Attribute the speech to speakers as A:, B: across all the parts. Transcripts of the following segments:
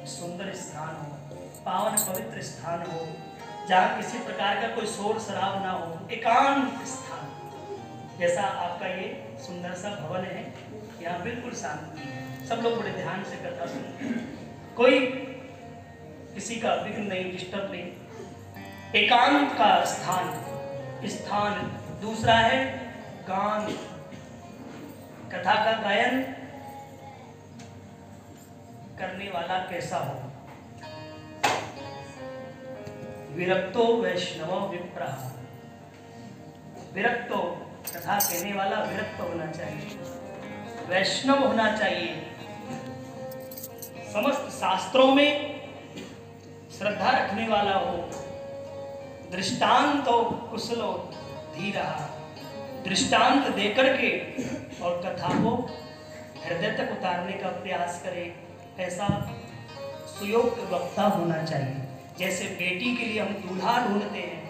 A: सुंदर स्थान हो, पावन पवित्र स्थान हो, जहाँ किसी प्रकार का कोई शोर शराब ना हो, एकांत स्थान। जैसा आपका ये सुंदर सा भवन है, यहाँ बिल्कुल शांति है, सब लोग बड़े ध्यान से कथा सुनते हैं, कोई किसी का विघ्न नहीं, डिस्टर्ब नहीं, एकांत का स्थान। दूसरा है गान, कथा का गायन करने वाला कैसा हो। विरक्तो वैष्णव विप्रः, विरक्तो कथा कहने वाला विरक्त होना चाहिए, वैष्णव होना चाहिए, समस्त शास्त्रों में श्रद्धा रखने वाला हो, दृष्टांतो कुशलो धीरा, दृष्टांत देकर के और कथा को हृदय तक उतारने का प्रयास करे, ऐसा सुयोग्य वक्ता होना चाहिए। जैसे बेटी के लिए हम दूल्हा ढूंढते हैं,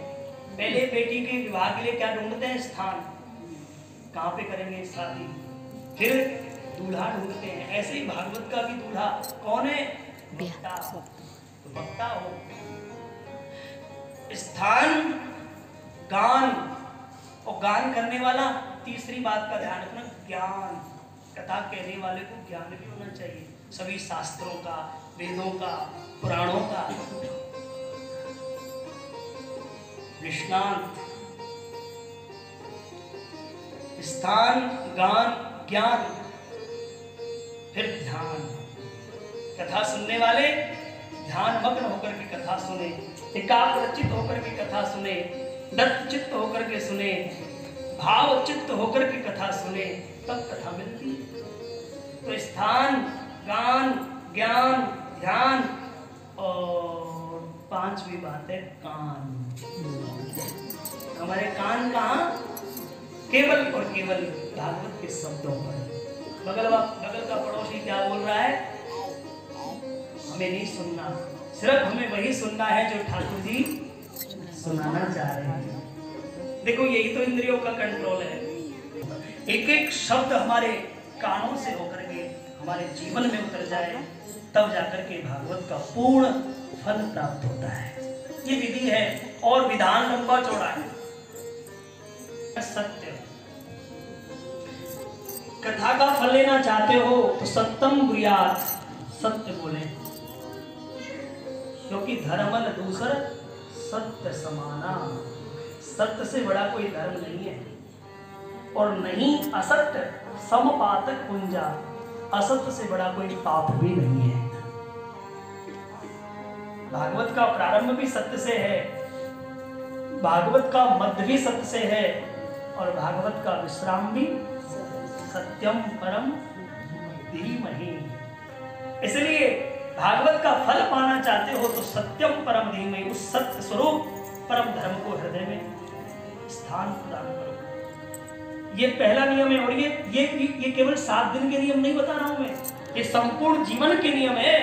A: पहले बेटी के विवाह के लिए क्या ढूंढते हैं? स्थान, कहाँ पे करेंगे शादी, फिर दूल्हा ढूंढते हैं। ऐसे ही भागवत का भी दूल्हा कौन है? वक्ता। तो वक्ता हो, स्थान, गान, और गान करने वाला, तीसरी बात का ध्यान रखना, ज्ञान। कथा कहने वाले को ज्ञान भी होना चाहिए, सभी शास्त्रों का, वेदों का, पुराणों का। निष्णांत, स्थान, गान, ज्ञान, फिर ध्यान। कथा सुनने वाले ध्यान मग्न होकर के कथा सुने, एकाग्रचित्त होकर के कथा सुने, दत्त चित्त होकर के सुने, भाव चित्त होकर के कथा सुने, तब कथा मिलती है। तो स्थान, गान, ज्ञान, ध्यान, और पांचवी बात है कान। हमारे कान कहाँ? केवल और केवल भागवत के शब्दों पर। बगल का पड़ोसी क्या बोल रहा है हमें नहीं सुनना, सिर्फ हमें वही सुनना है जो ठाकुर जी सुनाना चाह रहे हैं। देखो यही तो इंद्रियों का कंट्रोल है। एक एक शब्द हमारे कानों से होकर के हमारे जीवन में उतर जाए, तब जाकर के भागवत का पूर्ण फल प्राप्त होता है। ये विधि है और विधान लंबा चौड़ा है। सत्य, कथा का फल लेना चाहते हो तो सत्यम ब्रूयात्, सत्य बोले, क्योंकि धर्मल दूसर सत्य समाना। सत्य से बड़ा कोई धर्म नहीं है, और नहीं असत्य समपातक पुंजा, असत्य से बड़ा कोई पाप भी नहीं है। भागवत का प्रारंभ भी सत्य से है, भागवत का मध्य भी सत्य से है, और भागवत का विश्राम भी सत्यम परम धीमहि। इसलिए भागवत का फल पाना चाहते हो तो सत्यम परम धीमहि, उस सत्य स्वरूप परम धर्म को हृदय में स्थान प्रदान करो। ये पहला नियम है। और ये केवल 7 दिन के नियम नहीं बता रहा हूं मैं, ये संपूर्ण जीवन के नियम है।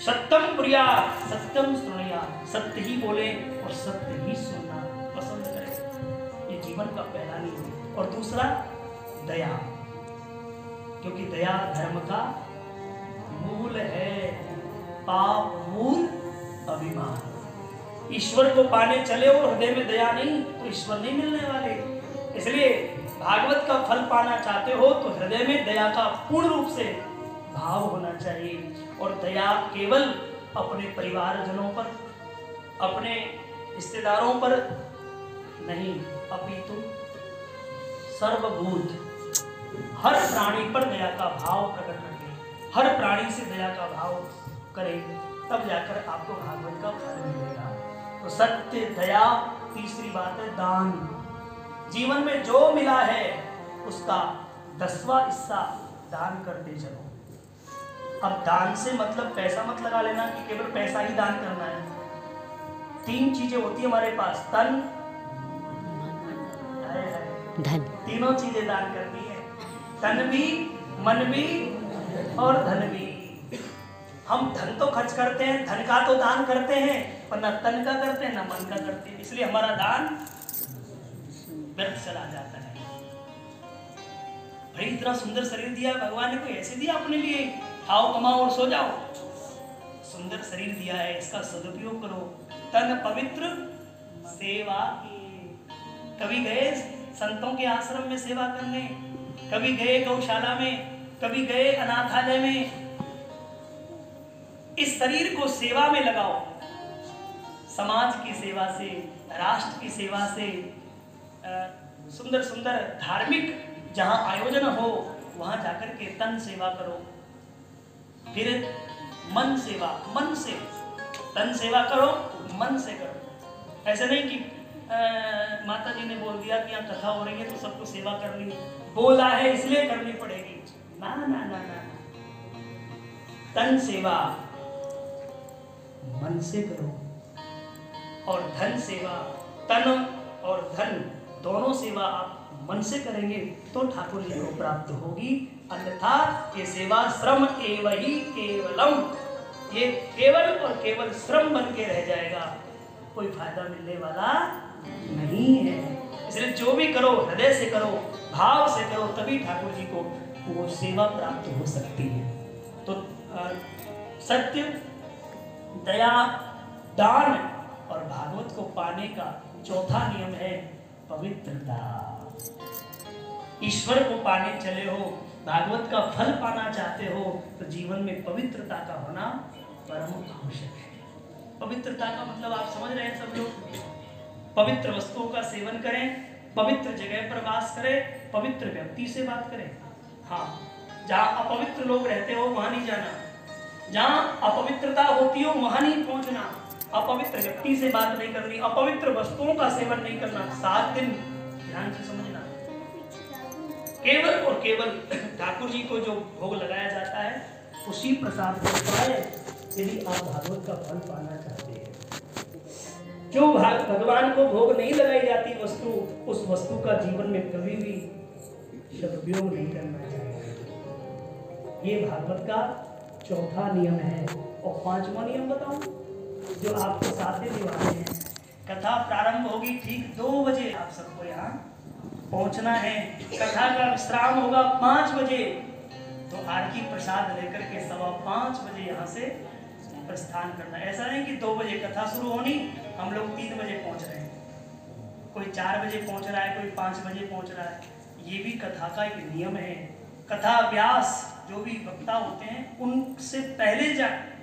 A: सत्यम ब्रूयात्, सत्यम शृणुयात्, सत्य ही बोले और सत्य ही सुनना पसंद करें, ये जीवन का पहला नियम। और दूसरा दया, क्योंकि दया धर्म का मूल है। पाप मूल अभिमान। ईश्वर को पाने चले और हृदय में दया नहीं तो ईश्वर नहीं मिलने वाले। इसलिए भागवत का फल पाना चाहते हो तो हृदय में दया का पूर्ण रूप से भाव होना चाहिए। और दया केवल अपने परिवारजनों पर, अपने रिश्तेदारों पर नहीं, अपितु सर्वभूत, हर प्राणी पर दया का भाव प्रकट रखें, हर प्राणी से दया का भाव करें, तब जाकर आपको भागवत का फल मिलेगा। तो सत्य, दया, तीसरी बात है दान। जीवन में जो मिला है उसका 10वां हिस्सा दान करते चलो। अब दान से मतलब पैसा मत लगा लेना कि केवल पैसा ही दान करना है। 3 चीजें होती है हमारे पास, तन, धन, तीनों चीजें दान करनी है। तन भी, मन भी और धन भी। हम धन तो खर्च करते हैं, धन का तो दान करते हैं, पर न तन का करते हैं न मन का करते हैं, इसलिए हमारा दान व्यर्थ चला जाता है। भाई इतना सुंदर शरीर दिया भगवान ने, कोई ऐसे दिया अपने लिए खाओ कमाओ और सो जाओ? सुंदर शरीर दिया है, इसका सदुपयोग करो। तन पवित्र सेवा की। कभी गए संतों के आश्रम में सेवा करने, कभी गए गौशाला में, कभी गए अनाथालय में। इस शरीर को सेवा में लगाओ, समाज की सेवा से, राष्ट्र की सेवा से। सुंदर सुंदर धार्मिक जहां आयोजन हो वहां जाकर के तन सेवा करो। फिर मन सेवा, मन से तन सेवा करो, मन से करो। ऐसे नहीं कि माता जी ने बोल दिया कि यहाँ कथा हो रही है तो सबको सेवा करनी, बोला है इसलिए करनी पड़ेगी। ना ना ना ना, तन सेवा मन से करो, और धन सेवा, तन और धन दोनों सेवा आप मन से करेंगे तो ठाकुर जी को प्राप्त होगी। अन्यथा ये सेवा श्रम एव ही केवलम, ये केवल और केवल श्रम बन के रह जाएगा, कोई फायदा मिलने वाला नहीं है। इसलिए जो भी करो हृदय से करो, भाव से करो, तभी ठाकुर जी को वो सेवा प्राप्त हो सकती है। तो सत्य, दया, दान और भागवत को पाने का चौथा नियम है पवित्रता। ईश्वर को पाने चले हो, भागवत का फल पाना चाहते हो तो जीवन में पवित्रता का होना परम आवश्यक है। पवित्रता का मतलब आप समझ रहे हैं सब लोग? पवित्र वस्तुओं का सेवन करें, पवित्र जगह पर वास करें, पवित्र व्यक्ति से बात करें। हाँ, जहाँ अपवित्र लोग रहते हो वहां नहीं जाना, जहाँ अपवित्रता होती हो वहां नहीं पहुंचना, अपवित्र व्यक्ति से बात नहीं करनी, अपवित्र वस्तुओं का सेवन नहीं करना। 7 दिन ध्यान से समझना, केवल और केवल ठाकुर जी को जो भोग लगाया जाता है उसी प्रसाद को पाए यदि आप भागवत का फल पाना चाहते हैं। जो भगवान को भोग नहीं लगाई जाती वस्तु, उस वस्तु का जीवन में कभी भी सदुपयोग नहीं करना चाहिए। ये भागवत का चौथा नियम है। और 5वां नियम बताऊं जो आपको साथ ही निभाने हैं। कथा प्रारंभ होगी ठीक 2 बजे, आप सबको यहाँ पहुंचना है। कथा का विश्राम होगा 5 बजे, तो आरती प्रसाद लेकर के 5:15 बजे यहाँ से प्रस्थान करना। ऐसा नहीं कि 2 बजे कथा शुरू होनी, हम लोग 3 बजे पहुंच रहे हैं, कोई 4 बजे पहुंच रहा है, कोई 5 बजे पहुंच रहा है। ये भी कथा का एक नियम है। कथा व्यास जो भी वक्ता होते हैं उनसे पहले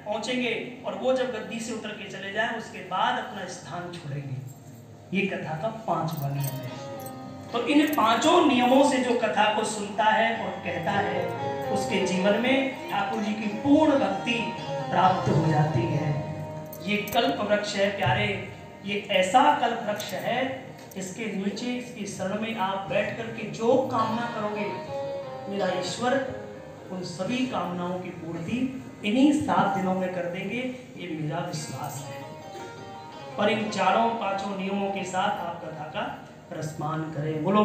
A: पहुंचेंगे और वो जब गद्दी से उतर के चले जाएं उसके बाद अपना स्थान छोड़ेंगे। ये कथा का 5वां नियम है। तो इन 5 नियमों से जो कथा को सुनता है और कहता है उसके जीवन में ठाकुर जी की पूर्ण भक्ति प्राप्त हो जाती है। ये कल्प वृक्ष है प्यारे, ये ऐसा कल्प वृक्ष है, इसके नीचे इसकी शरण में आप बैठ करके जो कामना करोगे मेरा ईश्वर उन सभी कामनाओं की पूर्ति इन्हीं 7 दिनों में कर देंगे, ये मेरा विश्वास है। और इन 4-5 नियमों के साथ आप कथा का रसपान करें। बोलो